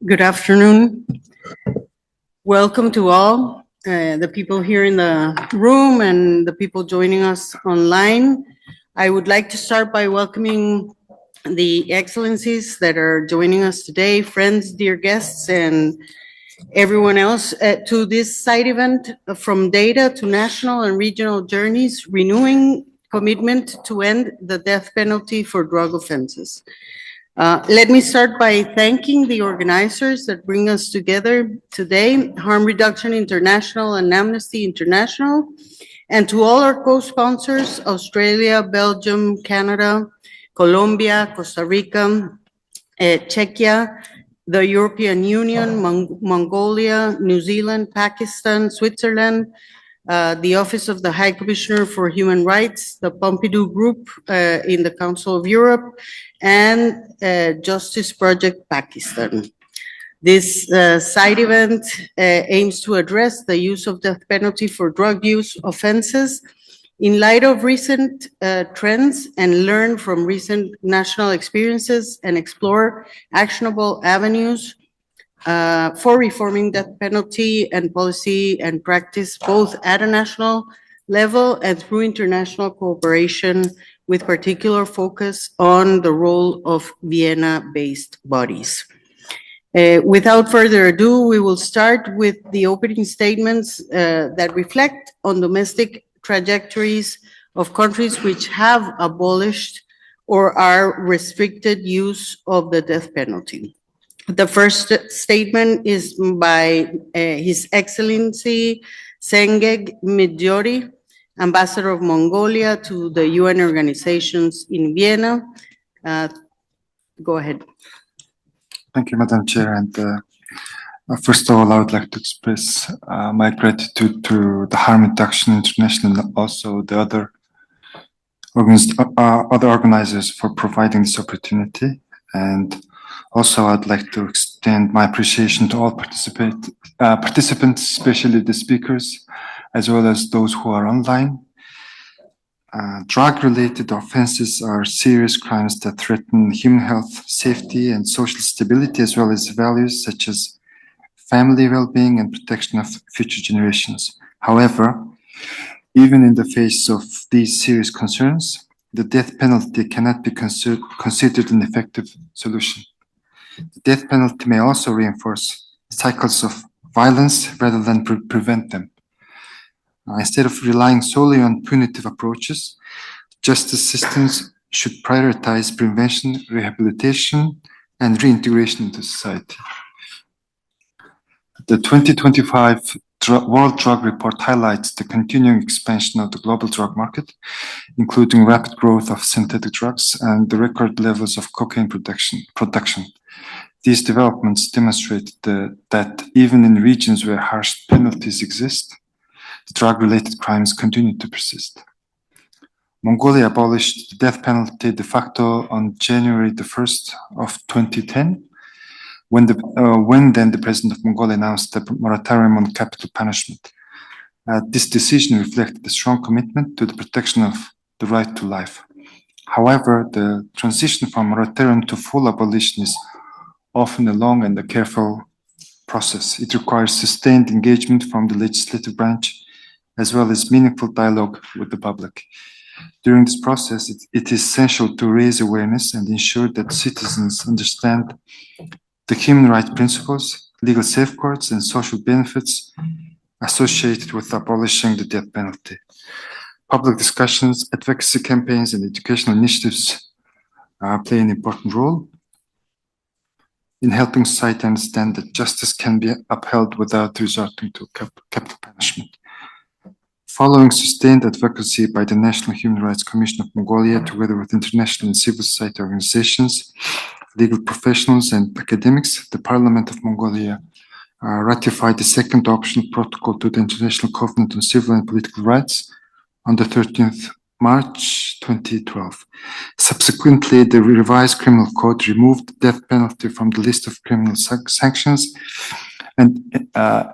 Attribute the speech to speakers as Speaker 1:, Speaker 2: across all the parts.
Speaker 1: Good afternoon. Welcome to all, the people here in the room and the people joining us online. I would like to start by welcoming the excellencies that are joining us today, friends, dear guests, and everyone else to this side event from data to national and regional journeys, renewing commitment to end the death penalty for drug offenses. Let me start by thanking the organizers that bring us together today, Harm Reduction International and Amnesty International, and to all our co-sponsors, Australia, Belgium, Canada, Colombia, Costa Rica, Czechia, the European Union, Mongolia, New Zealand, Pakistan, Switzerland, the Office of the High Commissioner for Human Rights, the Pompidou Group in the Council of Europe, and Justice Project Pakistan. This side event aims to address the use of death penalty for drug use offenses in light of recent trends and learn from recent national experiences and explore actionable avenues for reforming death penalty and policy and practice both at a national level and through international cooperation, with particular focus on the role of Vienna-based bodies. Without further ado, we will start with the opening statements that reflect on domestic trajectories of countries which have abolished or are restricted use of the death penalty. The first statement is by His Excellency Tsengeg Mijiddorj, Ambassador of Mongolia to the UN organizations in Vienna. Go ahead.
Speaker 2: Thank you, Madam Chair. And first of all, I would like to express my gratitude to the Harm Reduction International and also the other organizers for providing this opportunity. And also, I'd like to extend my appreciation to all participants, especially the speakers, as well as those who are online. Drug-related offenses are serious crimes that threaten human health, safety, and social stability, as well as values such as family well-being and protection of future generations. However, even in the face of these serious concerns, the death penalty cannot be considered an effective solution. The death penalty may also reinforce cycles of violence rather than prevent them. Instead of relying solely on punitive approaches, justice systems should prioritize prevention, rehabilitation, and reintegration into society. The 2025 World Drug Report highlights the continuing expansion of the global drug market, including rapid growth of synthetic drugs and the record levels of cocaine production. These developments demonstrate that even in regions where harsh penalties exist, drug-related crimes continue to persist. Mongolia abolished the death penalty de facto on January the 1st of 2010, when then the President of Mongolia announced a moratorium on capital punishment. This decision reflected a strong commitment to the protection of the right to life. However, the transition from moratorium to full abolition is often a long and a careful process. It requires sustained engagement from the legislative branch, as well as meaningful dialogue with the public. During this process, it is essential to raise awareness and ensure that citizens understand the human rights principles, legal safeguards, and social benefits associated with abolishing the death penalty. Public discussions, advocacy campaigns, and educational initiatives play an important role in helping society understand that justice can be upheld without resorting to capital punishment. Following sustained advocacy by the National Human Rights Commission of Mongolia, together with international and civil society organizations, legal professionals, and academics, the Parliament of Mongolia ratified the second optional protocol to the International Covenant on Civil and Political Rights on the 13th March 2012. Subsequently, the revised criminal code removed the death penalty from the list of criminal sanctions, and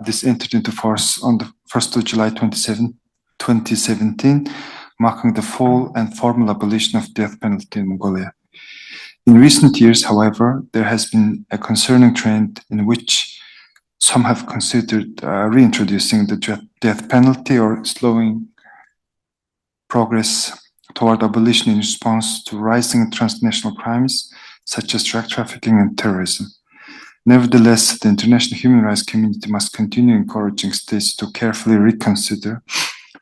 Speaker 2: this entered into force on the 1st of July 2017, marking the full and formal abolition of death penalty in Mongolia. In recent years, however, there has been a concerning trend in which some have considered reintroducing the death penalty or slowing progress toward abolition in response to rising transnational crimes such as drug trafficking and terrorism. Nevertheless, the international human rights community must continue encouraging states to carefully reconsider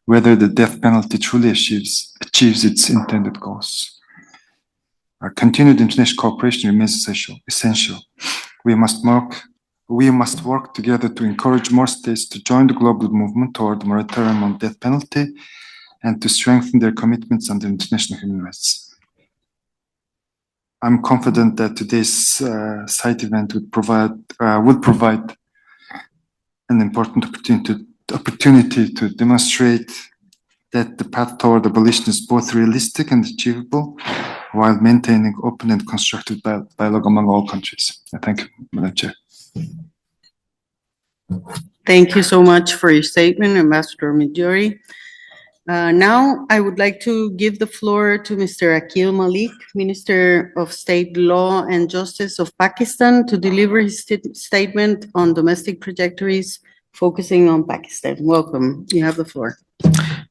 Speaker 2: whether the death penalty truly achieves its intended goals. Our continued international cooperation remains essential. We must work together to encourage more states to join the global movement toward the moratorium on death penalty and to strengthen their commitments under international human rights. I'm confident that today's side event will provide an important opportunity to demonstrate that the path toward abolition is both realistic and achievable while maintaining open and constructive dialogue among all countries. Thank you, Madam Chair.
Speaker 1: Thank you so much for your statement, Ambassador Mijiddorj. Now, I would like to give the floor to Mr. Akil Malik, Minister of State Law and Justice of Pakistan, to deliver his statement on domestic trajectories focusing on Pakistan. Welcome. You have the floor.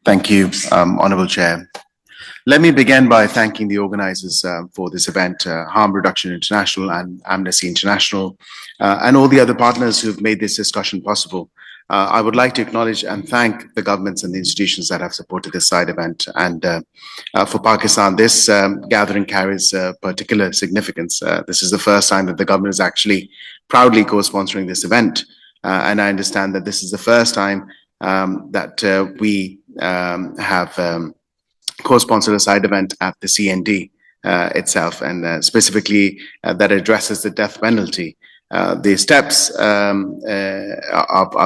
Speaker 3: Thank you, Honorable Chair. Let me begin by thanking the organizers for this event, Harm Reduction International and Amnesty International, and all the other partners who've made this discussion possible. I would like to acknowledge and thank the governments and the institutions that have supported this side event. And for Pakistan, this gathering carries particular significance. This is the first time that the government is actually proudly co-sponsoring this event. And I understand that this is the first time that we have co-sponsored a side event at the CND itself, and specifically that addresses the death penalty. The steps are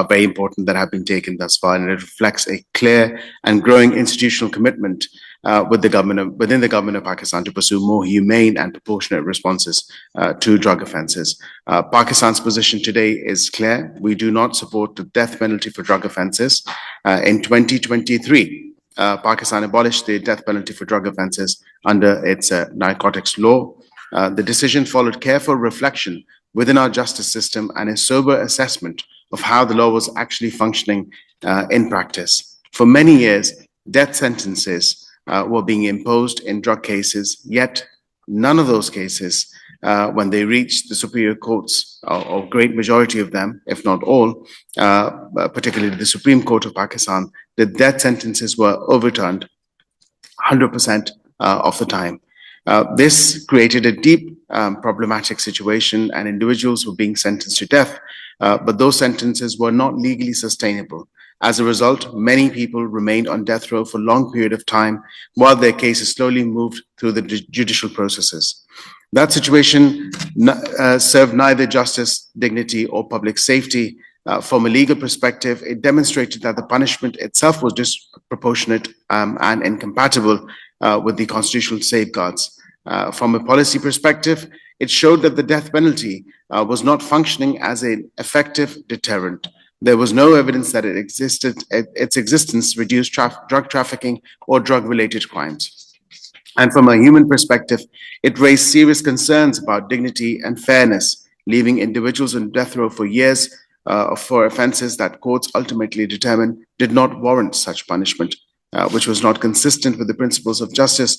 Speaker 3: very important that have been taken thus far, and it reflects a clear and growing institutional commitment within the government of Pakistan to pursue more humane and proportionate responses to drug offences. Pakistan's position today is clear. We do not support the death penalty for drug offences. In 2023, Pakistan abolished the death penalty for drug offences under its narcotics law. The decision followed careful reflection within our justice system and a sober assessment of how the law was actually functioning in practice. For many years, death sentences were being imposed in drug cases, yet none of those cases, when they reached the superior courts, or great majority of them, if not all, particularly the Supreme Court of Pakistan, the death sentences were overturned 100% of the time. This created a deep problematic situation, and individuals were being sentenced to death, but those sentences were not legally sustainable. As a result, many people remained on death row for a long period of time while their cases slowly moved through the judicial processes. That situation served neither justice, dignity, or public safety. From a legal perspective, it demonstrated that the punishment itself was disproportionate and incompatible with the constitutional safeguards. From a policy perspective, it showed that the death penalty was not functioning as an effective deterrent. There was no evidence that its existence reduced drug trafficking or drug-related crimes. And from a human perspective, it raised serious concerns about dignity and fairness, leaving individuals on death row for years for offences that courts ultimately determined did not warrant such punishment, which was not consistent with the principles of justice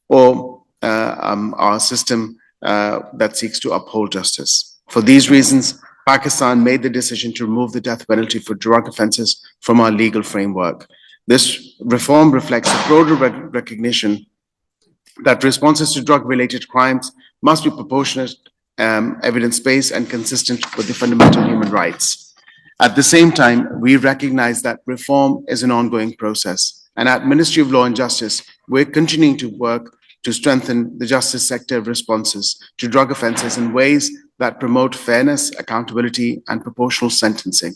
Speaker 3: or our system that seeks to uphold justice. For these reasons, Pakistan made the decision to remove the death penalty for drug offences from our legal framework. This reform reflects a broader recognition that responses to drug-related crimes must be proportionate, evidence-based, and consistent with the fundamental human rights. At the same time, we recognize that reform is an ongoing process, and at Ministry of Law and Justice, we're continuing to work to strengthen the justice sector responses to drug offences in ways that promote fairness, accountability, and proportional sentencing.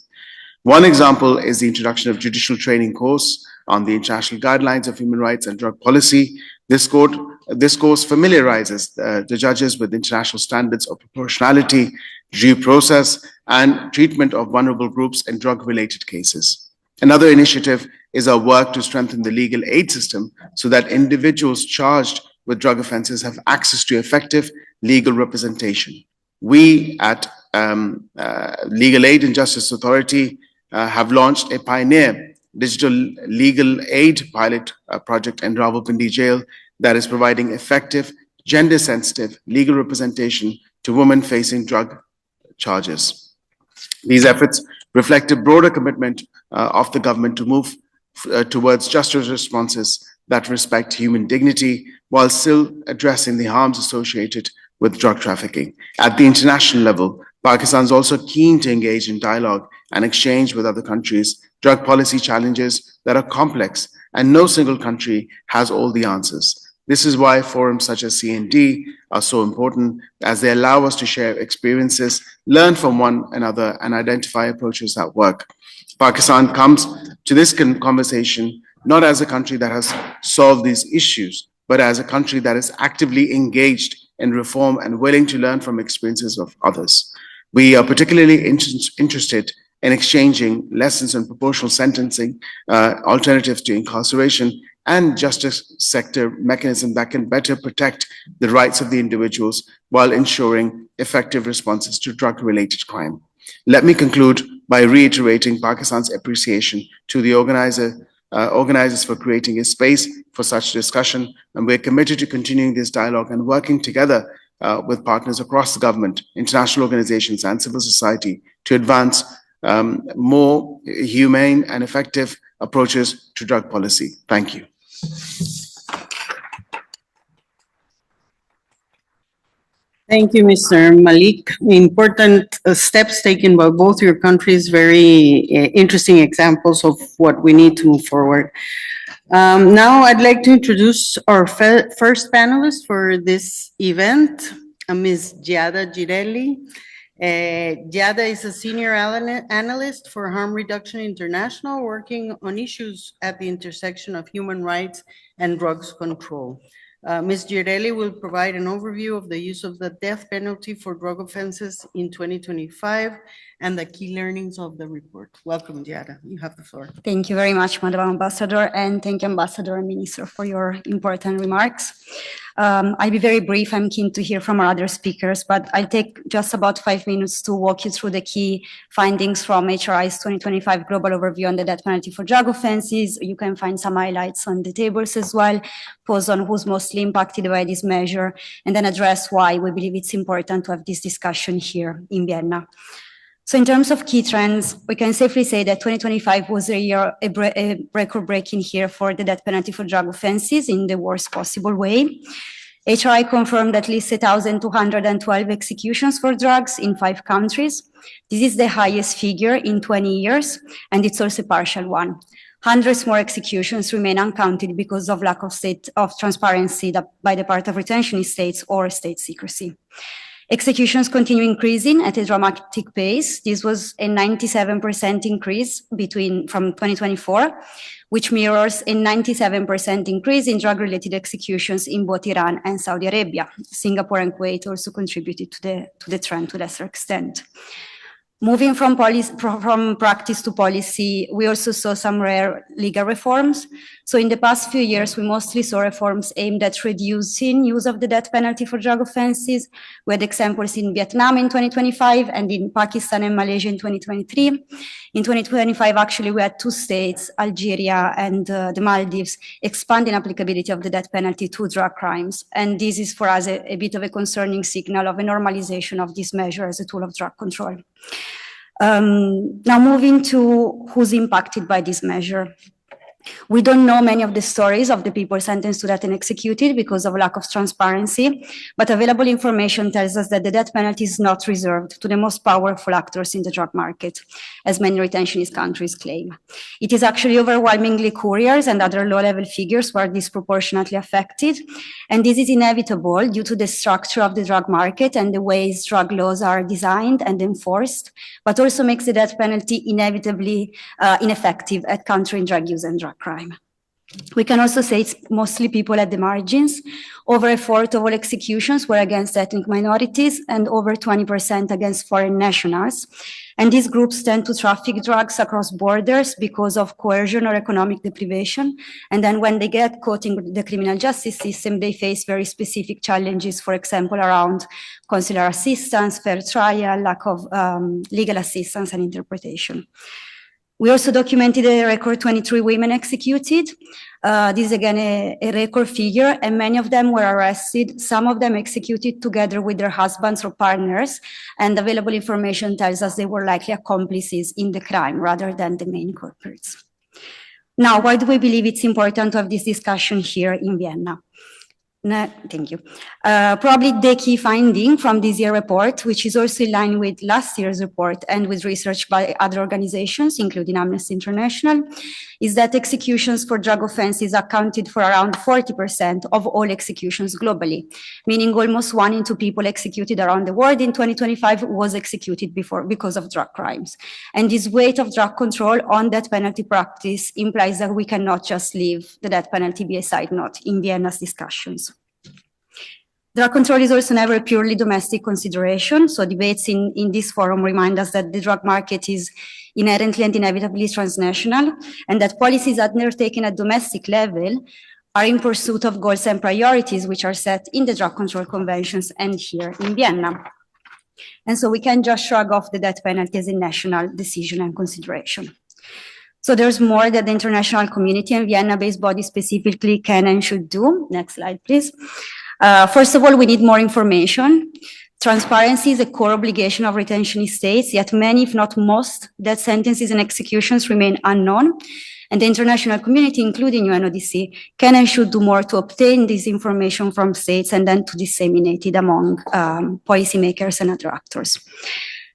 Speaker 3: One example is the introduction of judicial training course on the international guidelines of human rights and drug policy. This course familiarizes the judges with international standards of proportionality, due process, and treatment of vulnerable groups in drug-related cases. Another initiative is our work to strengthen the legal aid system so that individuals charged with drug offences have access to effective legal representation. We at Legal Aid and Justice Authority have launched a pioneer digital legal aid pilot project in Rawalpindi Jail that is providing effective, gender-sensitive legal representation to women facing drug charges. These efforts reflect a broader commitment of the government to move towards justice responses that respect human dignity while still addressing the harms associated with drug trafficking. At the international level, Pakistan is also keen to engage in dialogue and exchange with other countries drug policy challenges that are complex, and no single country has all the answers. This is why forums such as CND are so important, as they allow us to share experiences, learn from one another, and identify approaches that work. Pakistan comes to this conversation not as a country that has solved these issues, but as a country that is actively engaged in reform and willing to learn from experiences of others. We are particularly interested in exchanging lessons on proportional sentencing, alternatives to incarceration, and justice sector mechanisms that can better protect the rights of the individuals while ensuring effective responses to drug-related crime. Let me conclude by reiterating Pakistan's appreciation to the organizers for creating a space for such discussion, and we're committed to continuing this dialogue and working together with partners across the government, international organizations, and civil society to advance more humane and effective approaches to drug policy. Thank you.
Speaker 1: Thank you, Mr. Malik. Important steps taken by both your countries, very interesting examples of what we need to move forward. Now I'd like to introduce our first panelist for this event, Ms. Giada Girelli. Giada is a senior analyst for Harm Reduction International, working on issues at the intersection of human rights and drugs control. Ms. Girelli will provide an overview of the use of the death penalty for drug offenses in 2025 and the key learnings of the report. Welcome, Giada. You have the floor.
Speaker 4: Thank you very much, Madam Ambassador, and thank you, Ambassador and Minister, for your important remarks. I'll be very brief. I'm keen to hear from our other speakers, but I'll take just about 5 minutes to walk you through the key findings from AICHR's 2025 Global Overview on the Death Penalty for Drug Offenses. You can find some highlights on the tables as well, pause on who's mostly impacted by this measure, and then address why we believe it's important to have this discussion here in Vienna. So in terms of key trends, we can safely say that 2025 was a record-breaking year for the death penalty for drug offenses in the worst possible way. AICHR confirmed at least 1,212 executions for drugs in 5 countries. This is the highest figure in 20 years, and it's also a partial one. Hundreds more executions remain uncounted because of lack of transparency by the part of retention states or state secrecy. Executions continue increasing at a dramatic pace. This was a 97% increase from 2024, which mirrors a 97% increase in drug-related executions in both Iran and Saudi Arabia. Singapore and Kuwait also contributed to the trend to a lesser extent. Moving from practice to policy, we also saw some rare legal reforms. So in the past few years, we mostly saw reforms aimed at reducing use of the death penalty for drug offenses. We had examples in Vietnam in 2025 and in Pakistan and Malaysia in 2023. In 2025, actually, we had 2 states, Algeria and the Maldives, expanding applicability of the death penalty to drug crimes. And this is for us a bit of a concerning signal of a normalization of this measure as a tool of drug control. Now moving to who's impacted by this measure. We don't know many of the stories of the people sentenced to death and executed because of lack of transparency, but available information tells us that the death penalty is not reserved to the most powerful actors in the drug market, as many retentionist countries claim. It is actually overwhelmingly couriers and other low-level figures who are disproportionately affected, and this is inevitable due to the structure of the drug market and the ways drug laws are designed and enforced, but also makes the death penalty inevitably ineffective at countering drug use and drug crime. We can also say it's mostly people at the margins. Over a fourth of all executions were against ethnic minorities and over 20% against foreign nationals. And these groups tend to traffic drugs across borders because of coercion or economic deprivation. And then when they get caught in the criminal justice system, they face very specific challenges, for example, around consular assistance, fair trial, lack of legal assistance and interpretation. We also documented a record 23 women executed. This is again a record figure, and many of them were arrested, some of them executed together with their husbands or partners, and available information tells us they were likely accomplices in the crime rather than the main culprits. Now, why do we believe it's important to have this discussion here in Vienna? Thank you. Probably the key finding from this year's report, which is also in line with last year's report and with research by other organizations, including Amnesty International, is that executions for drug offenses accounted for around 40% of all executions globally, meaning almost 1 in 2 people executed around the world in 2025 was executed because of drug crimes. And this weight of drug control on death penalty practice implies that we cannot just leave the death penalty be a side note in Vienna's discussions. Drug control is also never a purely domestic consideration, so debates in this forum remind us that the drug market is inherently and inevitably transnational, and that policies undertaken at domestic level are in pursuit of goals and priorities which are set in the drug control conventions and here in Vienna. And so we can just shrug off the death penalty as a national decision and consideration. So there's more that the international community and Vienna-based bodies specifically can and should do. Next slide, please. First of all, we need more information. Transparency is a core obligation of retentionist states, yet many, if not most, death sentences and executions remain unknown. And the international community, including UNODC, can and should do more to obtain this information from states and then to disseminate it among policymakers and other actors.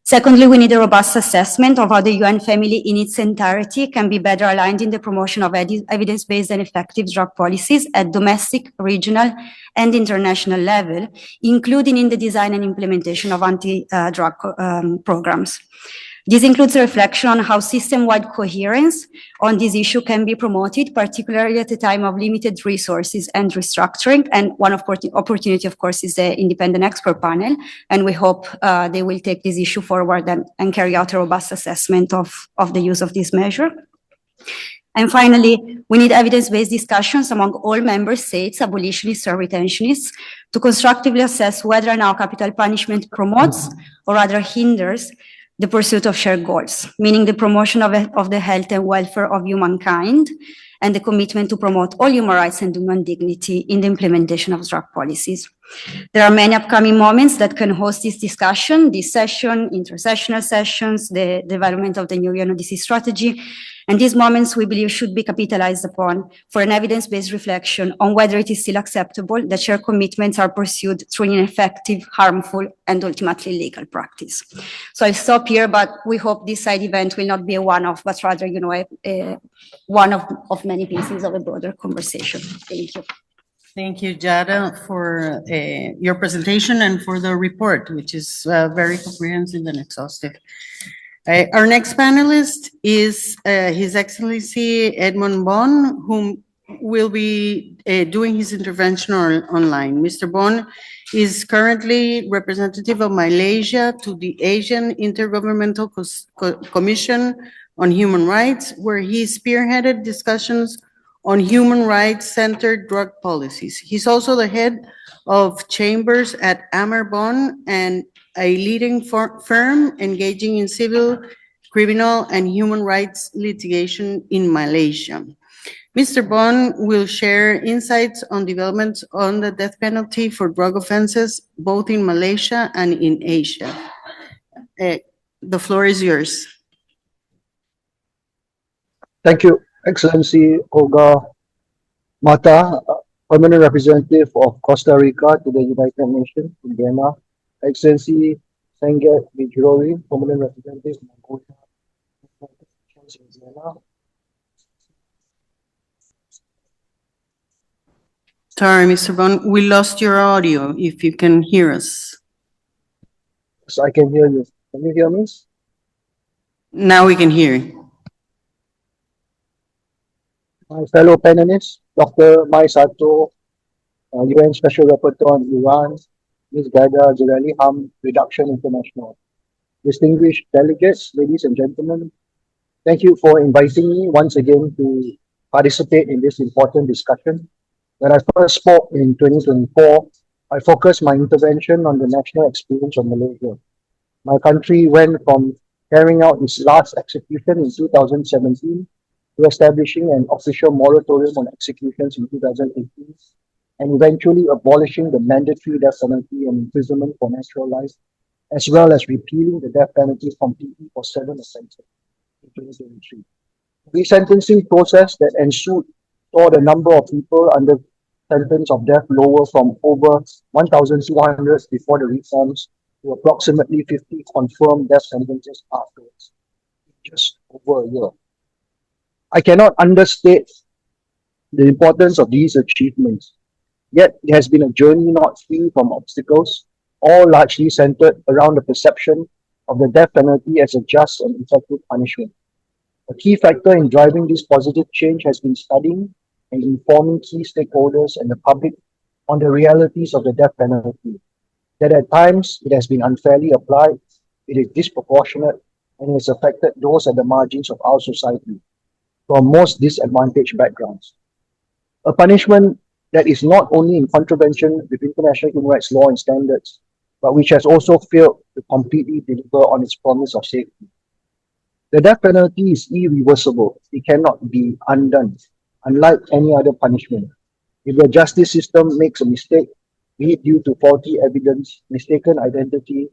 Speaker 4: Secondly, we need a robust assessment of how the UN family in its entirety can be better aligned in the promotion of evidence-based and effective drug policies at domestic, regional, and international level, including in the design and implementation of anti-drug programs. This includes a reflection on how system-wide coherence on this issue can be promoted, particularly at a time of limited resources and restructuring. And one opportunity, of course, is the independent expert panel. And we hope they will take this issue forward and carry out a robust assessment of the use of this measure. And finally, we need evidence-based discussions among all member states, abolitionists or retentionists, to constructively assess whether and how capital punishment promotes or rather hinders the pursuit of shared goals, meaning the promotion of the health and welfare of humankind and the commitment to promote all human rights and human dignity in the implementation of drug policies. There are many upcoming moments that can host this discussion, this session, intersessional sessions, the development of the new UNODC strategy. And these moments, we believe, should be capitalized upon for an evidence-based reflection on whether it is still acceptable that shared commitments are pursued through an ineffective, harmful, and ultimately legal practice. So I'll stop here, but we hope this side event will not be a one-off, but rather, one of many pieces of a broader conversation. Thank you.
Speaker 1: Thank you, Giada, for your presentation and for the report, which is very comprehensive and exhaustive. Our next panelist is His Excellency Edmund Bon, whom will be doing his intervention online. Mr. Bon is currently representative of Malaysia to the ASEAN Intergovernmental Commission on Human Rights, where he spearheaded discussions on human rights-centered drug policies. He's also the head of chambers at AICHR Bonn and a leading firm engaging in civil, criminal, and human rights litigation in Malaysia. Mr. Bon will share insights on developments on the death penalty for drug offenses, both in Malaysia and in Asia. The floor is yours.
Speaker 5: Thank you, Excellency Olga Mata, Permanent Representative of Costa Rica to the United Nations in Vienna. Excellency Tsengeg, Girelli, Permanent Representative of Mongolia in Vienna.
Speaker 1: Sorry, Mr. Bon, we lost your audio, if you can hear us.
Speaker 5: So I can hear you. Can you hear me?
Speaker 1: Now we can hear you.
Speaker 5: My fellow panelists, Dr. Sato, UN Special Rapporteur on Iran, Ms. Giada, Girelli, Harm Reduction International. Distinguished delegates, ladies and gentlemen, thank you for inviting me once again to participate in this important discussion. When I first spoke in 2024, I focused my intervention on the national experience of Malaysia. My country went from carrying out its last execution in 2017 to establishing an official moratorium on executions in 2018 and eventually abolishing the mandatory death penalty and imprisonment for natural life, as well as repealing the death penalty completely for 7 offences in 2023. The resentencing process that ensued saw the number of people under sentence of death lower from over 1,200 before the reforms to approximately 50 confirmed death sentences afterwards, in just over a year. I cannot understate the importance of these achievements, yet it has been a journey not free from obstacles, all largely centered around the perception of the death penalty as a just and effective punishment. A key factor in driving this positive change has been studying and informing key stakeholders and the public on the realities of the death penalty, that at times it has been unfairly applied, it is disproportionate, and it has affected those at the margins of our society from most disadvantaged backgrounds. A punishment that is not only in contravention with international human rights law and standards, but which has also failed to completely deliver on its promise of safety. The death penalty is irreversible. It cannot be undone, unlike any other punishment. If the justice system makes a mistake, be it due to faulty evidence, mistaken identity,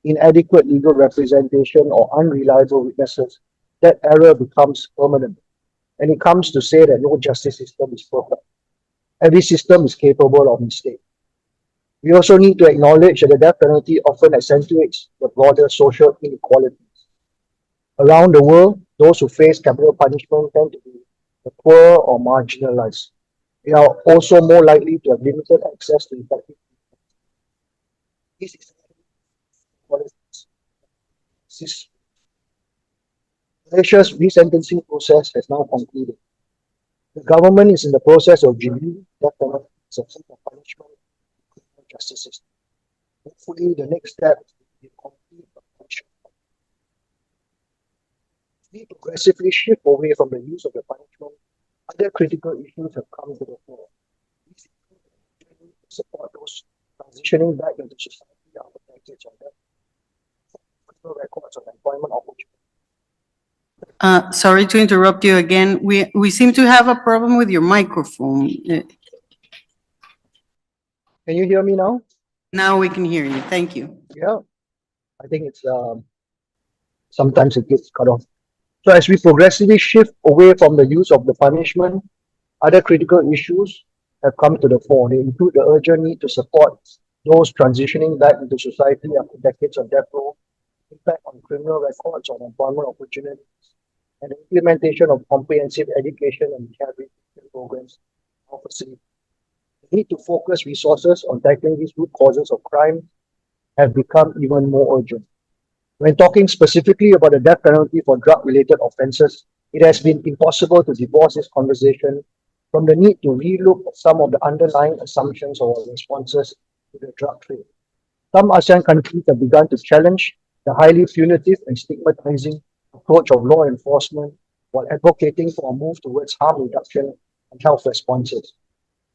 Speaker 5: inadequate legal representation, or unreliable witnesses, that error becomes permanent. And it comes to say that no justice system is perfect. Every system is capable of mistake. We also need to acknowledge that the death penalty often accentuates the broader social inequalities. Around the world, those who face capital punishment tend to be the poor or marginalized. They are also more likely to have limited access to effective treatment. This is Malaysia's resentencing process has now concluded. The government is in the process of reviewing death penalty as a form of punishment in the criminal justice system. Hopefully, the next step will be complete abolition. We progressively shift away from the use of the punishment. Other critical issues have come to the fore. These include to support those transitioning back into society after decades of death, criminal records of employment opportunities.
Speaker 1: Sorry to interrupt you again. We seem to have a problem with your microphone.
Speaker 5: Can you hear me now?
Speaker 1: Now we can hear you. Thank you.
Speaker 5: Yeah. I think it's sometimes it gets cut off. So as we progressively shift away from the use of the punishment, other critical issues have come to the fore. They include the urgent need to support those transitioning back into society after decades of death row, impact on criminal records, on employment opportunities, and the implementation of comprehensive education and rehabilitation programs or facilities. The need to focus resources on tackling these root causes of crime have become even more urgent. When talking specifically about the death penalty for drug-related offences, it has been impossible to divorce this conversation from the need to relook at some of the underlying assumptions or responses to the drug trade. Some ASEAN countries have begun to challenge the highly punitive and stigmatizing approach of law enforcement while advocating for a move towards harm reduction and health responses.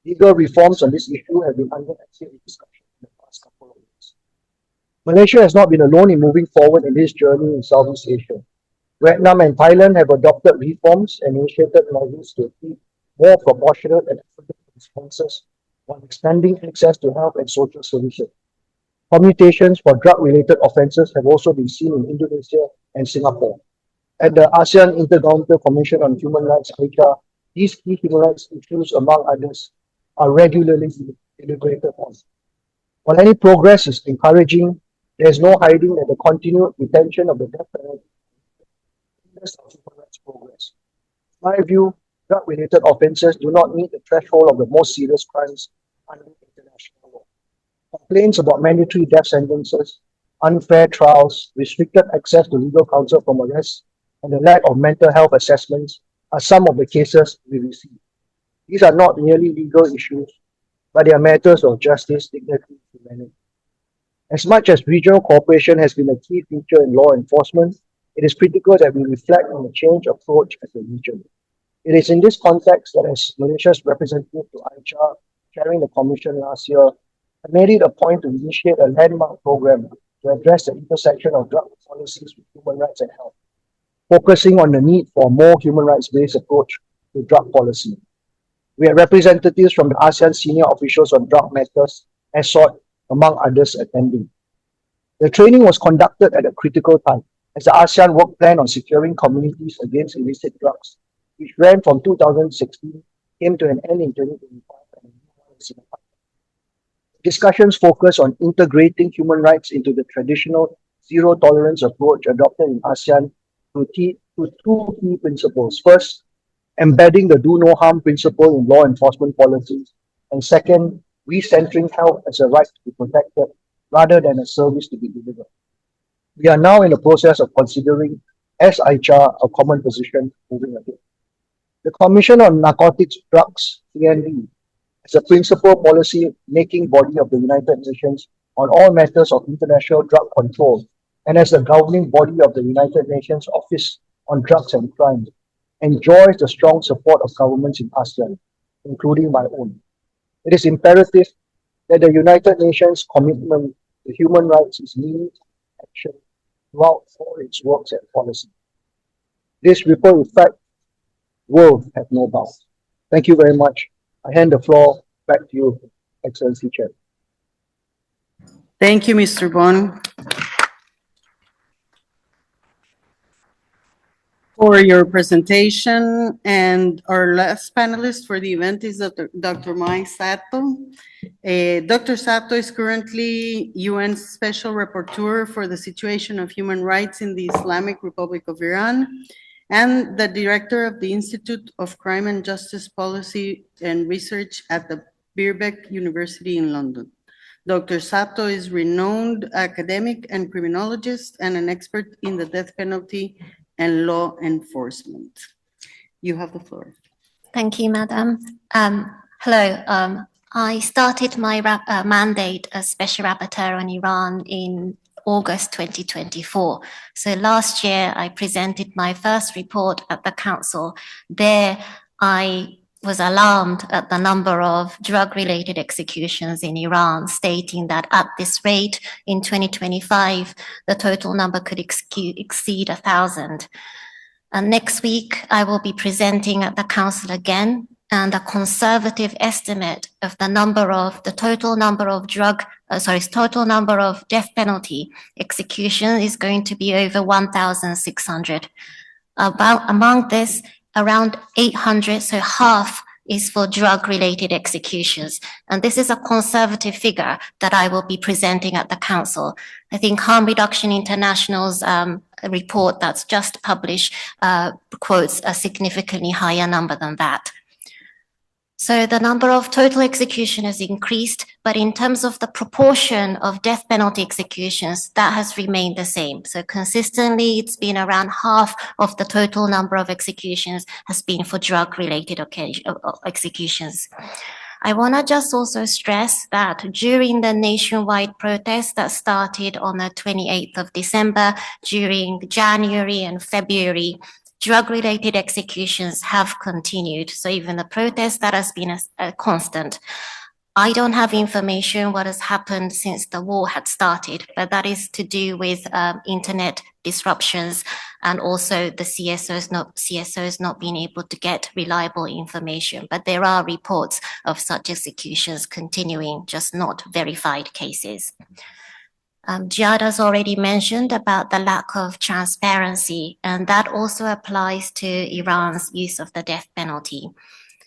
Speaker 5: Legal reforms on this issue have been under active discussion in the past couple of years. Malaysia has not been alone in moving forward in this journey in Southeast Asia. Vietnam and Thailand have adopted reforms and initiated measures to achieve more proportionate and effective responses while expanding access to health and social services. Commutations for drug-related offences have also been seen in Indonesia and Singapore. At the ASEAN Intergovernmental Commission on Human Rights, AICHR, these key human rights issues, among others, are regularly deliberated on. While any progress is encouraging, there is no hiding that the continued retention of the death penalty hinders human rights progress. In my view, drug-related offences do not meet the threshold of the most serious crimes under international law. Complaints about mandatory death sentences, unfair trials, restricted access to legal counsel from arrest, and the lack of mental health assessments are some of the cases we receive. These are not merely legal issues, but they are matters of justice, dignity, and humanity. As much as regional cooperation has been a key feature in law enforcement, it is critical that we reflect on a change approach as a region. It is in this context that as Malaysia's representative to AICHR, chairing the commission last year, I made it a point to initiate a landmark program to address the intersection of drug policies with human rights and health, focusing on the need for a more human rights-based approach to drug policy. We had representatives from the ASEAN senior officials on drug matters, ASEAN, among others, attending. The training was conducted at a critical time, as the ASEAN Work Plan on Securing Communities Against Illicit Drugs, which ran from 2016, came to an end in 2025, and a new one is in the pipeline. Discussions focus on integrating human rights into the traditional zero-tolerance approach adopted in ASEAN through two key principles. First, embedding the do no harm principle in law enforcement policies, and second, recentering health as a right to be protected rather than a service to be delivered. We are now in the process of considering, as AICHR, a common position moving ahead. The Commission on Narcotic Drugs, CND, is a principal policy-making body of the United Nations on all matters of international drug control, and as the governing body of the United Nations Office on Drugs and Crime, enjoys the strong support of governments in ASEAN, including my own. It is imperative that the United Nations commitment to human rights is means action throughout all its works and policy. This ripple effect will have no bounds. Thank you very much. I hand the floor back to you, Excellency Chair.
Speaker 1: Thank you, Mr. Bon, for your presentation. And our last panelist for the event is Dr. Sato. Dr. Sato is currently UN Special Rapporteur for the situation of human rights in the Islamic Republic of Iran and the director of the Institute of Crime and Justice Policy and Research at the Birkbeck University in London. Dr. Sato is renowned academic and criminologist and an expert in the death penalty and law enforcement. You have the floor.
Speaker 6: Thank you, Madam. Hello. I started my mandate as Special Rapporteur on Iran in August 2024. So last year, I presented my first report at the Council. There, I was alarmed at the number of drug-related executions in Iran, stating that at this rate, in 2025, the total number could exceed 1,000. And next week, I will be presenting at the Council again, and a conservative estimate of the total number of death penalty execution is going to be over 1,600. Among this, around 800, so half, is for drug-related executions. And this is a conservative figure that I will be presenting at the Council. I think Harm Reduction International's report that's just published quotes a significantly higher number than that. So the number of total execution has increased, but in terms of the proportion of death penalty executions, that has remained the same. So consistently, it's been around half of the total number of executions has been for drug-related executions. I want to just also stress that during the nationwide protests that started on the 28th of December, during January and February, drug-related executions have continued. So even the protest, that has been a constant. I don't have information what has happened since the war had started, but that is to do with internet disruptions and also the CSOs not being able to get reliable information. But there are reports of such executions continuing, just not verified cases. Giada's already mentioned about the lack of transparency, and that also applies to Iran's use of the death penalty.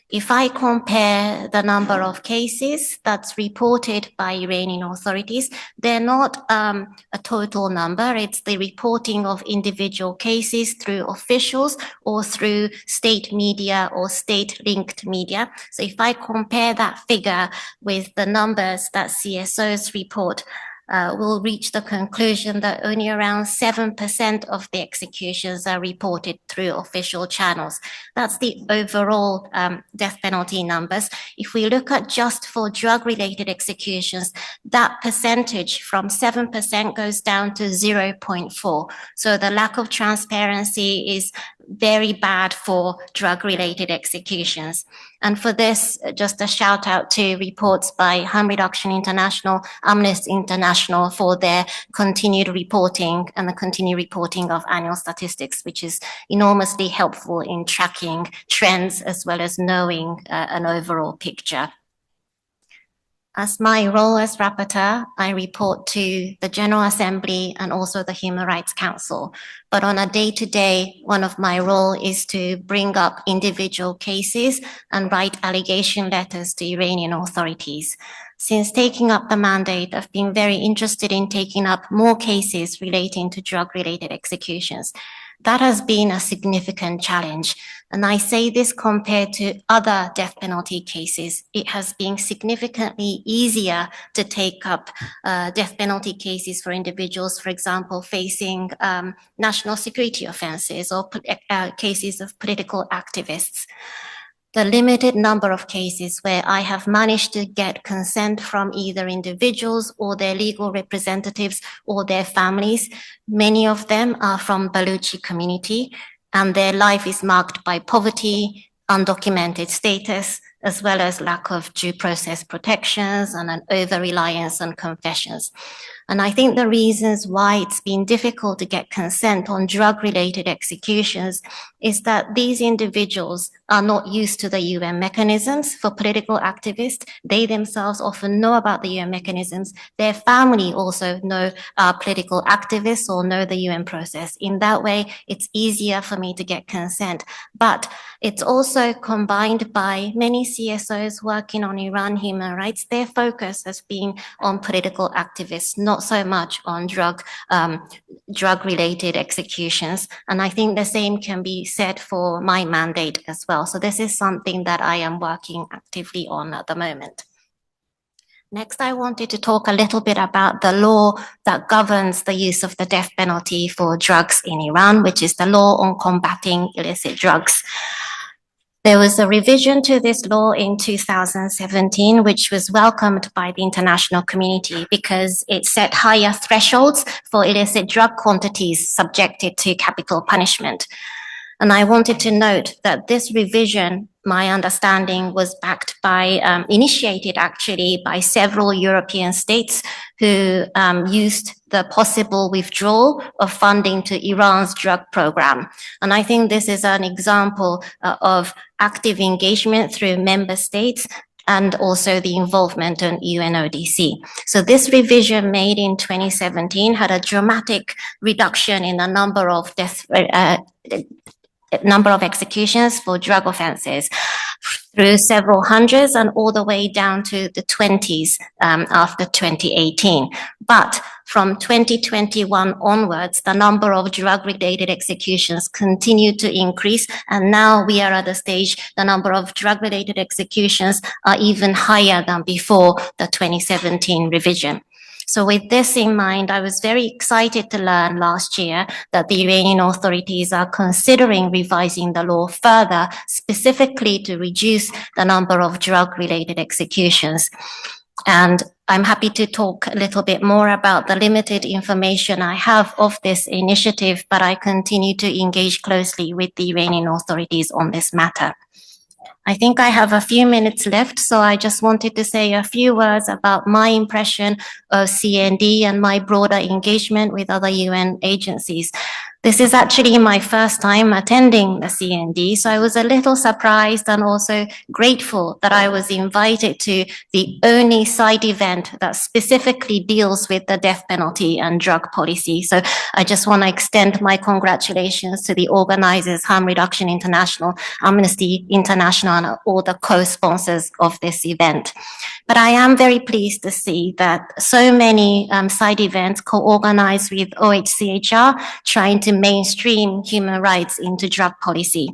Speaker 6: If I compare the number of cases that's reported by Iranian authorities, they're not a total number. It's the reporting of individual cases through officials or through state media or state-linked media. So if I compare that figure with the numbers that CSOs report, will reach the conclusion that only around 7% of the executions are reported through official channels. That's the overall death penalty numbers. If we look at just for drug-related executions, that percentage from 7% goes down to 0.4. So the lack of transparency is very bad for drug-related executions. And for this, just a shout out to reports by Harm Reduction International, Amnesty International for their continued reporting and the continued reporting of annual statistics, which is enormously helpful in tracking trends as well as knowing an overall picture. As my role as rapporteur, I report to the General Assembly and also the Human Rights Council. But on a day-to-day, one of my role is to bring up individual cases and write allegation letters to Iranian authorities. Since taking up the mandate, I've been very interested in taking up more cases relating to drug-related executions. That has been a significant challenge. And I say this compared to other death penalty cases. It has been significantly easier to take up death penalty cases for individuals, for example, facing national security offences or cases of political activists. The limited number of cases where I have managed to get consent from either individuals or their legal representatives or their families, many of them are from Baluchi community, and their life is marked by poverty, undocumented status, as well as lack of due process protections and an over-reliance on confessions. And I think the reasons why it's been difficult to get consent on drug-related executions is that these individuals are not used to the UN mechanisms for political activists. They themselves often know about the UN mechanisms. Their family also know political activists or know the UN process. In that way, it's easier for me to get consent. But it's also combined by many CSOs working on Iran human rights. Their focus has been on political activists, not so much on drug-related executions. And I think the same can be said for my mandate as well. So this is something that I am working actively on at the moment. Next, I wanted to talk a little bit about the law that governs the use of the death penalty for drugs in Iran, which is the law on combating illicit drugs. There was a revision to this law in 2017, which was welcomed by the international community because it set higher thresholds for illicit drug quantities subjected to capital punishment. And I wanted to note that this revision, my understanding, was backed by, initiated actually by several European states who used the possible withdrawal of funding to Iran's drug program. And I think this is an example of active engagement through member states and also the involvement in UNODC. So this revision made in 2017 had a dramatic reduction in the number of executions for drug offences through several hundreds and all the way down to the 20s after 2018. But from 2021 onwards, the number of drug-related executions continued to increase, and now we are at the stage the number of drug-related executions are even higher than before the 2017 revision. So with this in mind, I was very excited to learn last year that the Iranian authorities are considering revising the law further, specifically to reduce the number of drug-related executions. And I'm happy to talk a little bit more about the limited information I have of this initiative, but I continue to engage closely with the Iranian authorities on this matter. I think I have a few minutes left, so I just wanted to say a few words about my impression of CND and my broader engagement with other UN agencies. This is actually my first time attending the CND, so I was a little surprised and also grateful that I was invited to the only side event that specifically deals with the death penalty and drug policy. So I just want to extend my congratulations to the organizers, Harm Reduction International, Amnesty International, and all the co-sponsors of this event. But I am very pleased to see that so many side events co-organized with AICHR trying to mainstream human rights into drug policy.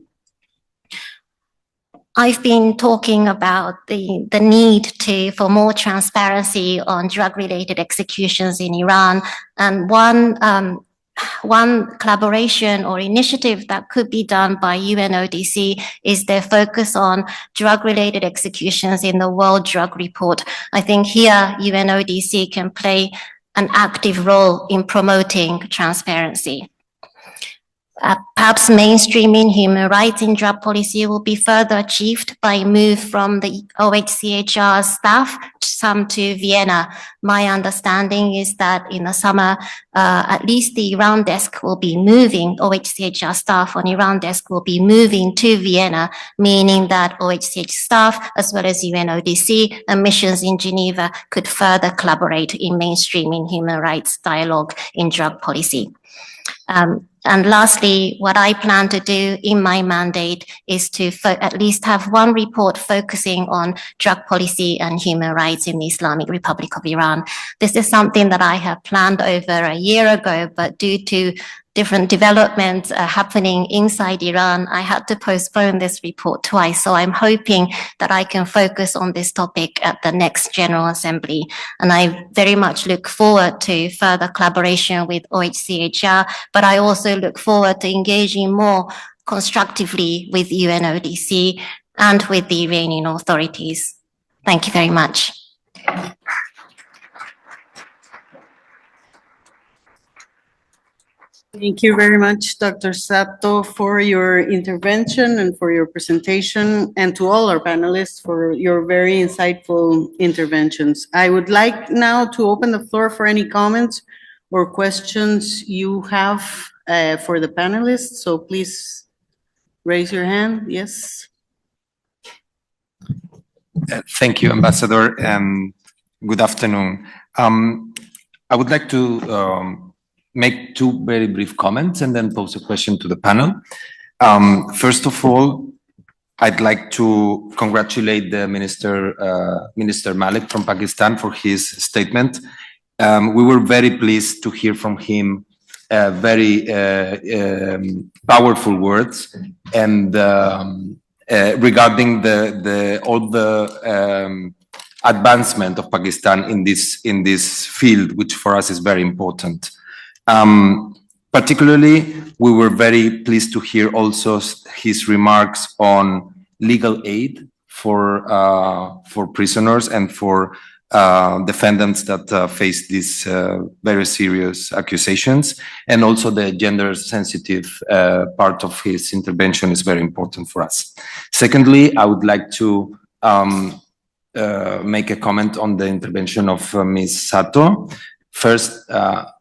Speaker 6: I've been talking about the need for more transparency on drug-related executions in Iran. And one collaboration or initiative that could be done by UNODC is their focus on drug-related executions in the World Drug Report. I think here UNODC can play an active role in promoting transparency. Perhaps mainstreaming human rights in drug policy will be further achieved by a move from the OHCHR staff some to Vienna. My understanding is that in the summer, at least the Iran desk will be moving, OHCHR staff on Iran desk will be moving to Vienna, meaning that OHCHR staff as well as UNODC and missions in Geneva could further collaborate in mainstreaming human rights dialogue in drug policy. And lastly, what I plan to do in my mandate is to at least have one report focusing on drug policy and human rights in the Islamic Republic of Iran. This is something that I have planned over a year ago, but due to different developments happening inside Iran, I had to postpone this report twice. So I'm hoping that I can focus on this topic at the next General Assembly. And I very much look forward to further collaboration with OHCHR, but I also look forward to engaging more constructively with UNODC and with the Iranian authorities. Thank you very much.
Speaker 1: Thank you very much, Dr. Sato, for your intervention and for your presentation, and to all our panelists for your very insightful interventions. I would like now to open the floor for any comments or questions you have for the panelists. So please raise your hand. Yes.
Speaker 7: Thank you, Ambassador, and good afternoon. I would like to make two very brief comments and then pose a question to the panel. First of all, I'd like to congratulate the Minister Malik from Pakistan for his statement. We were very pleased to hear from him very powerful words and regarding all the advancement of Pakistan in this field, which for us is very important. Particularly, we were very pleased to hear also his remarks on legal aid for prisoners and for defendants that face these very serious accusations, and also the gender-sensitive part of his intervention is very important for us. Secondly, I would like to make a comment on the intervention of Ms. Sato. First,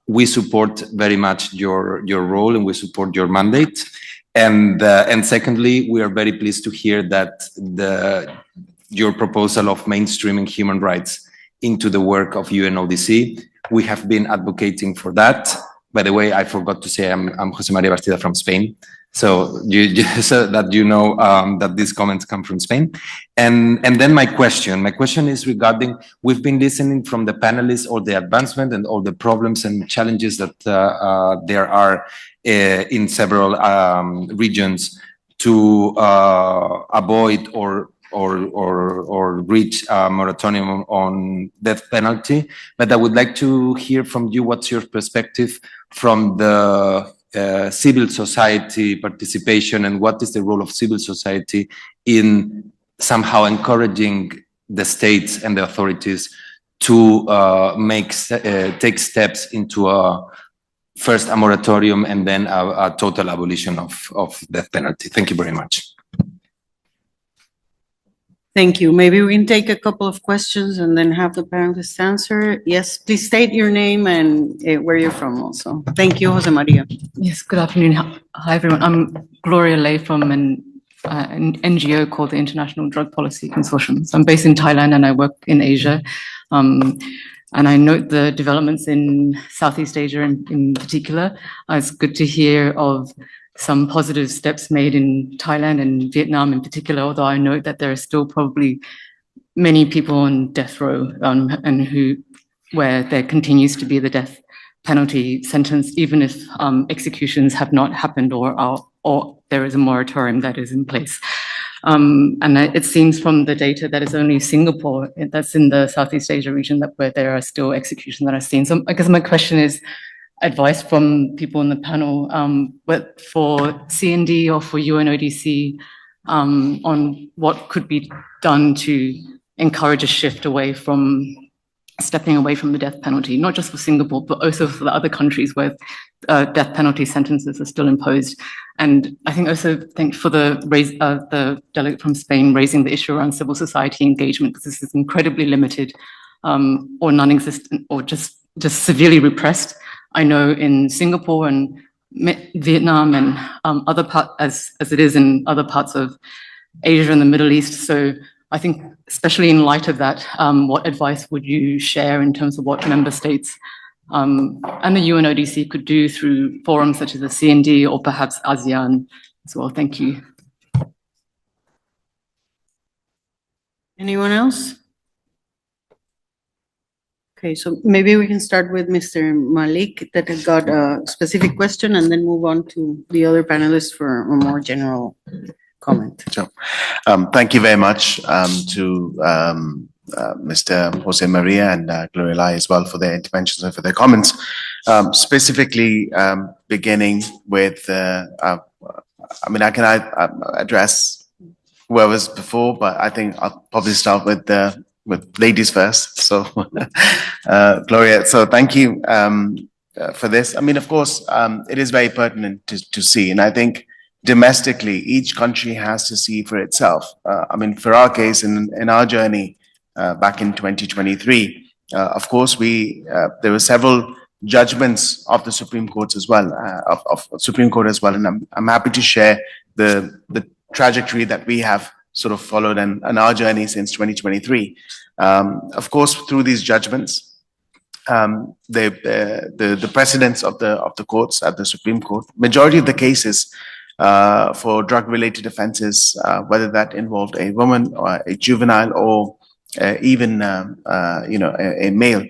Speaker 7: we support very much your role and we support your mandate. And secondly, we are very pleased to hear that your proposal of mainstreaming human rights into the work of UNODC. We have been advocating for that. By the way, I forgot to say I'm Jose Maria Bastida from Spain. So so that you know that these comments come from Spain. And then my question is regarding, we've been listening from the panelists all the advancement and all the problems and challenges that there are in several regions to avoid or reach a moratorium on death penalty. But I would like to hear from you what's your perspective from the civil society participation, and what is the role of civil society in somehow encouraging the states and the authorities to take steps into first a moratorium and then a total abolition of death penalty. Thank you very much.
Speaker 1: Thank you. Maybe we can take a couple of questions and then have the panelists answer. Yes, please state your name and where you're from also. Thank you, Jose Maria.
Speaker 8: Yes, good afternoon. Hi, everyone. I'm Gloria Lay from an NGO called the International Drug Policy Consortium. So I'm based in Thailand and I work in Asia. And I note the developments in Southeast Asia in particular. It's good to hear of some positive steps made in Thailand and Vietnam in particular, although I note that there are still probably many people on death row and where there continues to be the death penalty sentence, even if executions have not happened or there is a moratorium that is in place. And it seems from the data that it's only Singapore that's in the Southeast Asia region where there are still executions that I've seen. So I guess my question is advice from people in the panel, but for CND or for UNODC, on what could be done to encourage a shift away from stepping away from the death penalty, not just for Singapore, but also for the other countries where death penalty sentences are still imposed. And I think also for the delegate from Spain raising the issue around civil society engagement, because this is incredibly limited or non-existent or just severely repressed. I know in Singapore and Vietnam and other parts, as it is in other parts of Asia and the Middle East. So I think, especially in light of that, what advice would you share in terms of what member states and the UNODC could do through forums such as the CND or perhaps ASEAN as well? Thank you.
Speaker 1: Anyone else? Okay, so maybe we can start with Mr. Malik that has got a specific question and then move on to the other panelists for a more general comment.
Speaker 3: Sure. Thank you very much to Mr. Jose Maria and Gloria Lai as well for their interventions and for their comments. Specifically, beginning with, I mean, I can address whoever's before, but I think I'll probably start with ladies first. So, Gloria, so thank you for this. I mean, of course, it is very pertinent to see, and I think domestically, each country has to see for itself. I mean, for our case, in our journey back in 2023, of course, there were several judgments of the Supreme Court as well, of Supreme Court as well, and I'm happy to share the trajectory that we have sort of followed and our journey since 2023. Of course, through these judgments, the precedents of the courts at the Supreme Court, majority of the cases for drug-related offences, whether that involved a woman or a juvenile or even a male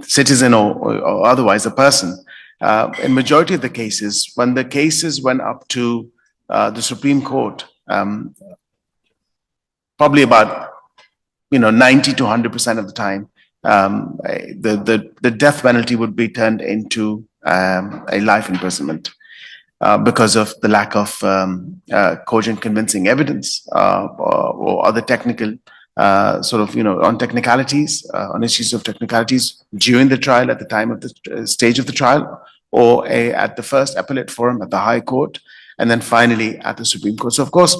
Speaker 3: citizen or otherwise a person, in majority of the cases, when the cases went up to the Supreme Court, probably about 90 to 100% of the time, the death penalty would be turned into a life imprisonment because of the lack of cogent convincing evidence or other technical on technicalities, on issues of technicalities during the trial, at the time of the stage of the trial, or at the first appellate forum at the High Court, and then finally at the Supreme Court. So of course,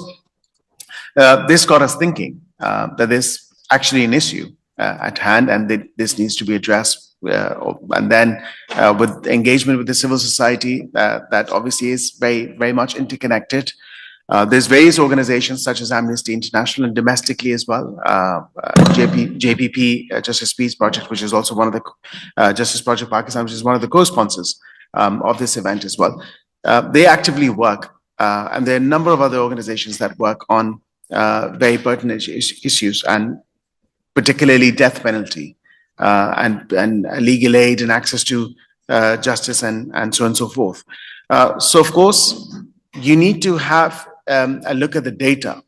Speaker 3: this got us thinking that there's actually an issue at hand, and that this needs to be addressed. And then with engagement with the civil society, that obviously is very, very much interconnected. There's various organizations such as Amnesty International and domestically as well, JPP, Justice Peace Project, which is also one of the Justice Project Pakistan, which is one of the co-sponsors of this event as well. They actively work, and there are a number of other organizations that work on very pertinent issues, and particularly death penalty and legal aid and access to justice and so on and so forth. So of course, you need to have a look at the data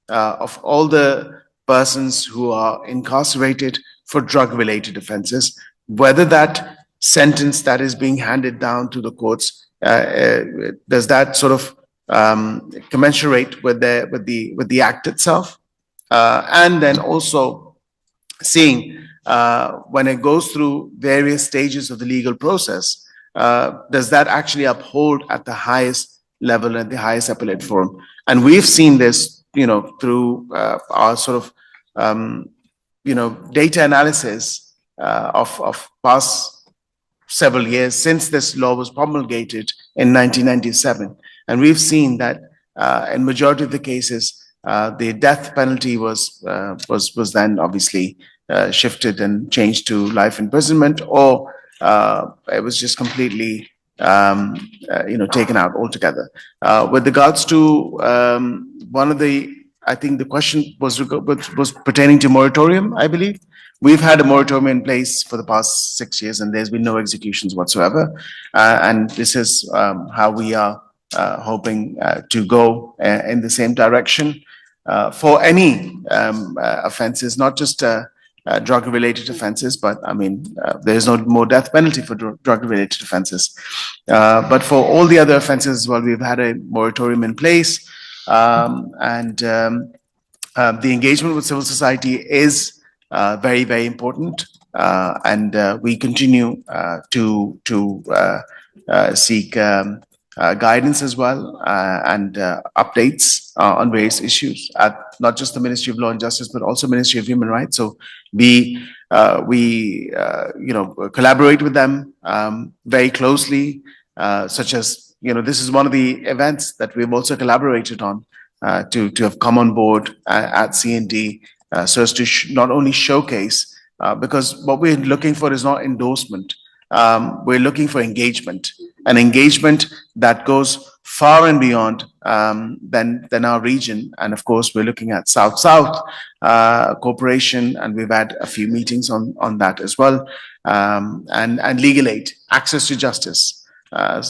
Speaker 3: of all the persons who are incarcerated for drug-related offences, whether that sentence that is being handed down to the courts, does that sort of commensurate with the act itself, and then also seeing when it goes through various stages of the legal process, does that actually uphold at the highest level, at the highest appellate forum? And we've seen this, through our sort of, data analysis of past several years since this law was promulgated in 1997. And we've seen that in majority of the cases, the death penalty was then obviously shifted and changed to life imprisonment, or it was just completely taken out altogether. With regards to one of I think the question was pertaining to moratorium, I believe. We've had a moratorium in place for the past 6 years, and there's been no executions whatsoever. And this is how we are hoping to go in the same direction for any offences, not just drug-related offences, but I mean, there is no more death penalty for drug-related offences. But for all the other offences as well, we've had a moratorium in place, and the engagement with civil society is very, very important, and we continue to seek guidance as well, and updates on various issues at not just the Ministry of Law and Justice, but also Ministry of Human Rights. So we collaborate with them very closely, such as, this is one of the events that we've also collaborated on to have come on board at CND, so as to not only showcase, because what we're looking for is not endorsement. We're looking for engagement, an engagement that goes far and beyond than our region. And of course, we're looking at South-South cooperation, and we've had a few meetings on that as well. And legal aid, access to justice,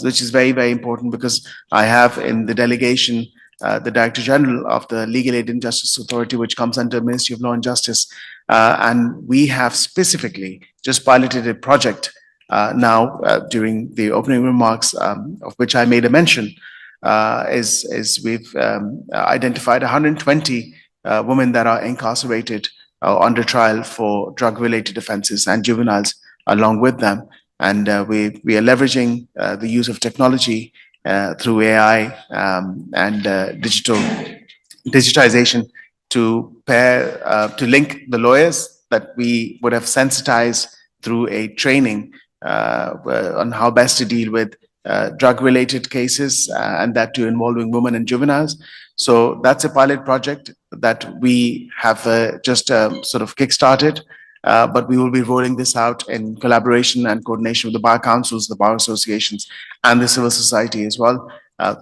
Speaker 3: which is very, very important, because I have in the delegation the Director General of the Legal Aid and Justice Authority, which comes under Ministry of Law and Justice. And we have specifically just piloted a project now during the opening remarks, of which I made a mention, is we've identified 120 women that are incarcerated under trial for drug-related offences, and juveniles along with them. And we are leveraging the use of technology through AI and digitization to link the lawyers that we would have sensitized through a training on how best to deal with drug-related cases, and that too involving women and juveniles. So that's a pilot project that we have just sort of kickstarted, but we will be rolling this out in collaboration and coordination with the bar councils, the bar associations, and the civil society as well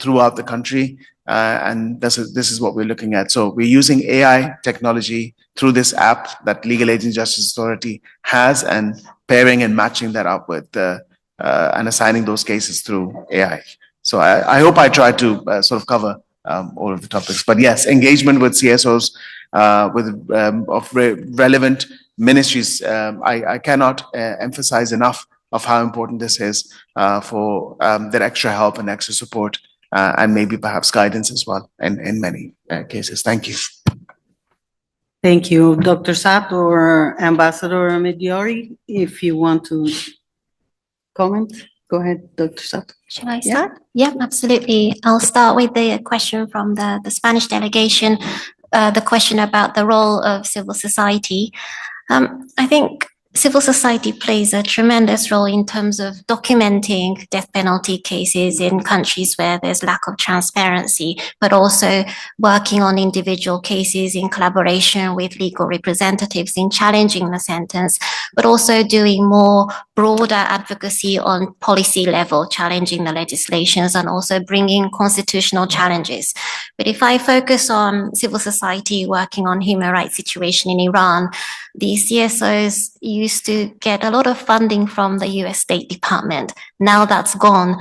Speaker 3: throughout the country. And this is what we're looking at. So we're using AI technology through this app that Legal Aid and Justice Authority has, and pairing and matching that up with and assigning those cases through AI. So I hope I tried to sort of cover all of the topics. But yes, engagement with CSOs of relevant ministries. I cannot emphasize enough of how important this is for their extra help and extra support, and maybe perhaps guidance as well in many cases. Thank you.
Speaker 1: Thank you, Dr. Sato or Ambassador Mijiddorj. If you want to comment, go ahead, Dr. Sato.
Speaker 6: Shall I start? Yeah, absolutely. I'll start with the question from the Spanish delegation, the question about the role of civil society. I think civil society plays a tremendous role in terms of documenting death penalty cases in countries where there's lack of transparency, but also working on individual cases in collaboration with legal representatives in challenging the sentence, but also doing more broader advocacy on policy level, challenging the legislations and also bringing constitutional challenges. But if I focus on civil society working on human rights situation in Iran, the CSOs used to get a lot of funding from the US State Department. Now that's gone.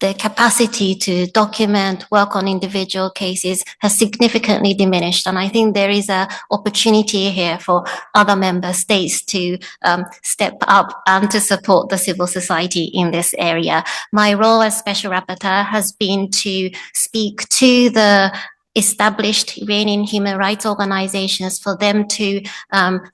Speaker 6: The capacity to document, work on individual cases has significantly diminished. And I think there is an opportunity here for other member states to step up and to support the civil society in this area. My role as Special Rapporteur has been to speak to the established Iranian human rights organizations for them to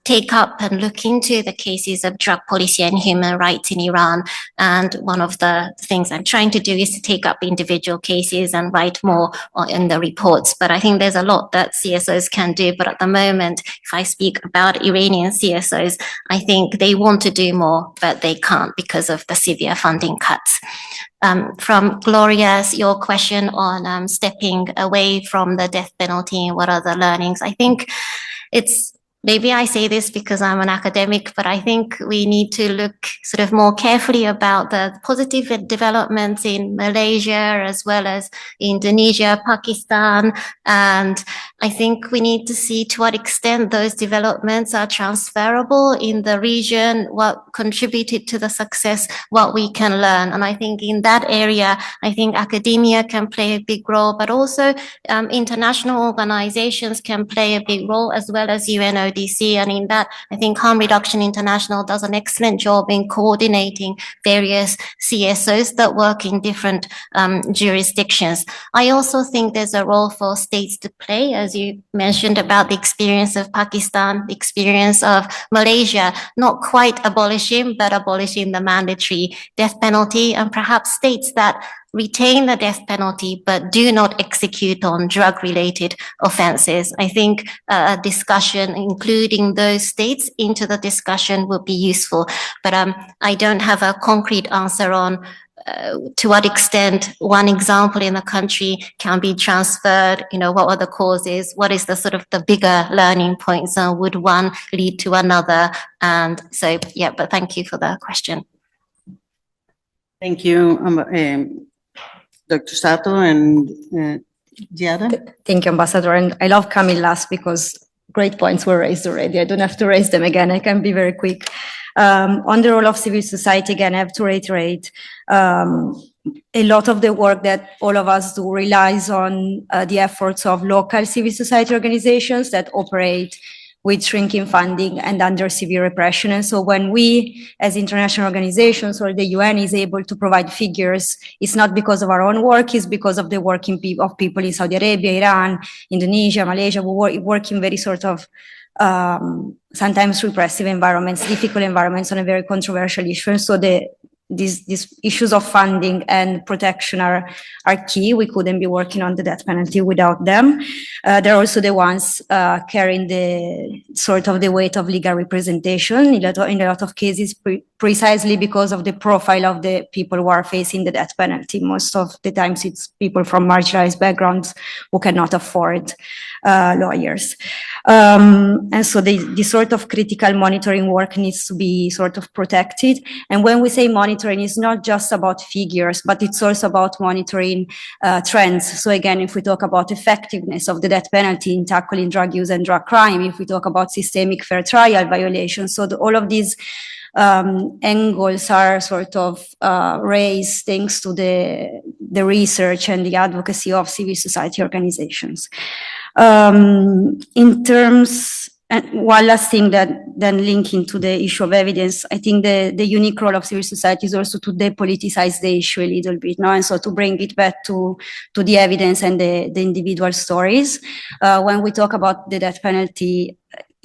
Speaker 6: take up and look into the cases of drug policy and human rights in Iran. And one of the things I'm trying to do is to take up individual cases and write more in the reports. But I think there's a lot that CSOs can do. But at the moment, if I speak about Iranian CSOs, I think they want to do more, but they can't because of the severe funding cuts. From Gloria's, your question on stepping away from the death penalty and what are the learnings, I think it's, maybe I say this because I'm an academic, but I think we need to look sort of more carefully about the positive developments in Malaysia as well as Indonesia, Pakistan. And I think we need to see to what extent those developments are transferable in the region, what contributed to the success, what we can learn. And I think in that area, I think academia can play a big role, but also international organizations can play a big role, as well as UNODC. And in that, I think Harm Reduction International does an excellent job in coordinating various CSOs that work in different jurisdictions. I also think there's a role for states to play, as you mentioned about the experience of Pakistan, the experience of Malaysia, not quite abolishing, but abolishing the mandatory death penalty, and perhaps states that retain the death penalty but do not execute on drug-related offences. I think a discussion, including those states into the discussion, would be useful. But I don't have a concrete answer on to what extent one example in a country can be transferred, what are the causes, what is the sort of the bigger learning points, and would one lead to another? And so, yeah, but thank you for the question.
Speaker 1: Thank you, Dr. Sato and Giada.
Speaker 4: Thank you, Ambassador. And I love coming last because great points were raised already. I don't have to raise them again. I can be very quick. On the role of civil society, again, I have to reiterate, a lot of the work that all of us do relies on the efforts of local civil society organizations that operate with shrinking funding and under severe repression. And so when we, as international organizations or the UN, is able to provide figures, it's not because of our own work, it's because of the work of people in Saudi Arabia, Iran, Indonesia, Malaysia, who work in very sort of sometimes repressive environments, difficult environments on a very controversial issue. And so these issues of funding and protection are key. We couldn't be working on the death penalty without them. They're also the ones carrying the sort of the weight of legal representation in a lot of cases, precisely because of the profile of the people who are facing the death penalty. Most of the times it's people from marginalized backgrounds who cannot afford lawyers. And so the sort of critical monitoring work needs to be sort of protected. And when we say monitoring, it's not just about figures, but it's also about monitoring trends. So again, if we talk about effectiveness of the death penalty in tackling drug use and drug crime, if we talk about systemic fair trial violations, so all of these angles are sort of raised thanks to the research and the advocacy of civil society organizations. In terms, and one last thing that then linking to the issue of evidence, I think the unique role of civil society is also to depoliticize the issue a little bit, and so to bring it back to the evidence and the individual stories. When we talk about the death penalty,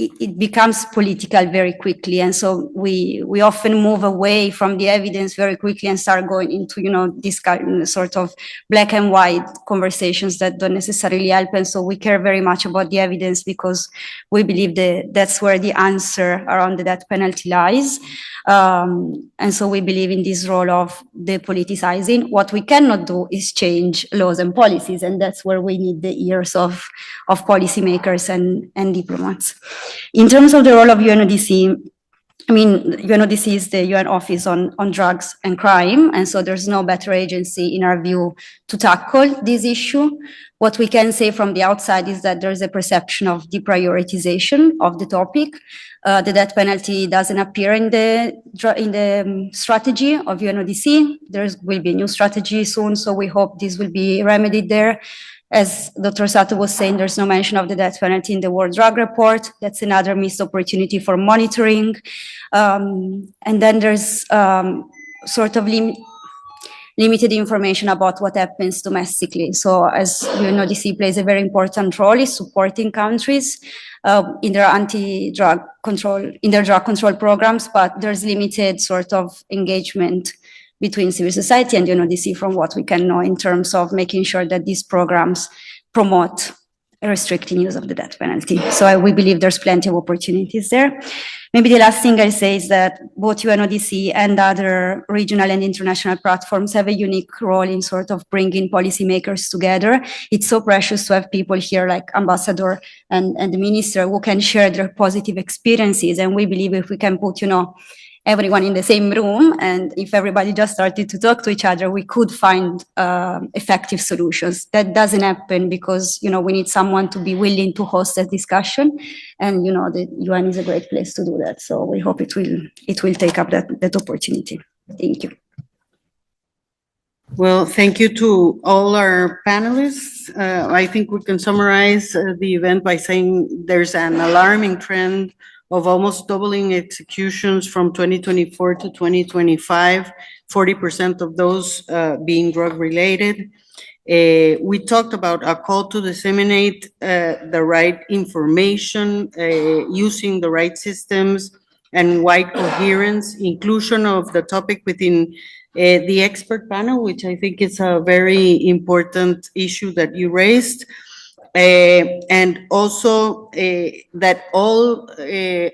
Speaker 4: it becomes political very quickly, and so we often move away from the evidence very quickly and start going into this kind of sort of black and white conversations that don't necessarily help. And so we care very much about the evidence because we believe that's where the answer around the death penalty lies. And so we believe in this role of depoliticizing. What we cannot do is change laws and policies, and that's where we need the ears of policymakers and diplomats. In terms of the role of UNODC, I mean, UNODC is the UN Office on Drugs and Crime, and so there's no better agency, in our view, to tackle this issue. What we can say from the outside is that there's a perception of deprioritization of the topic. The death penalty doesn't appear in the strategy of UNODC. There will be a new strategy soon, so we hope this will be remedied there. As Dr. Sato was saying, there's no mention of the death penalty in the World Drug Report. That's another missed opportunity for monitoring. And then there's sort of limited information about what happens domestically. So as UNODC plays a very important role is supporting countries in their anti-drug control, in their drug control programs, but there's limited sort of engagement between civil society and UNODC from what we can know in terms of making sure that these programs promote restricting use of the death penalty. So we believe there's plenty of opportunities there. Maybe the last thing I say is that both UNODC and other regional and international platforms have a unique role in sort of bringing policymakers together. It's so precious to have people here like Ambassador and the Minister who can share their positive experiences. And we believe if we can put, everyone in the same room, and if everybody just started to talk to each other, we could find effective solutions. That doesn't happen because, you know, we need someone to be willing to host a discussion, and, you know, the UN is a great place to do that. So we hope it will take up that opportunity. Thank you.
Speaker 1: Well, thank you to all our panelists. I think we can summarize the event by saying there's an alarming trend of almost doubling executions from 2024 to 2025, 40% of those being drug-related. We talked about a call to disseminate the right information, using the right systems, and wide coherence, inclusion of the topic within the expert panel, which I think is a very important issue that you raised. And also that all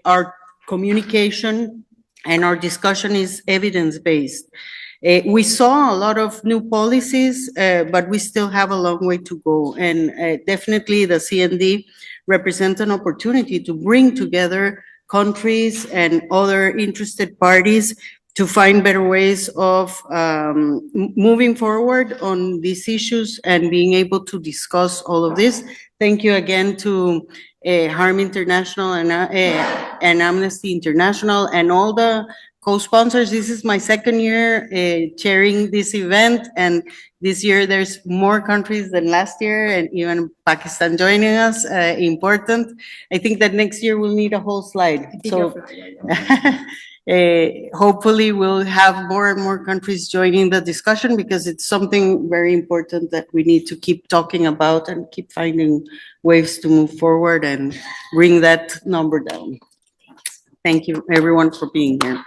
Speaker 1: our communication and our discussion is evidence-based. We saw a lot of new policies, but we still have a long way to go. And definitely the CND represents an opportunity to bring together countries and other interested parties to find better ways of moving forward on these issues and being able to discuss all of this. Thank you again to Harm International and Amnesty International and all the co-sponsors. This is my second year chairing this event, and this year there's more countries than last year, and even Pakistan joining us, important. I think that next year we'll need a whole slide. So hopefully we'll have more and more countries joining the discussion, because it's something very important that we need to keep talking about and keep finding ways to move forward and bring that number down. Thank you everyone for being here.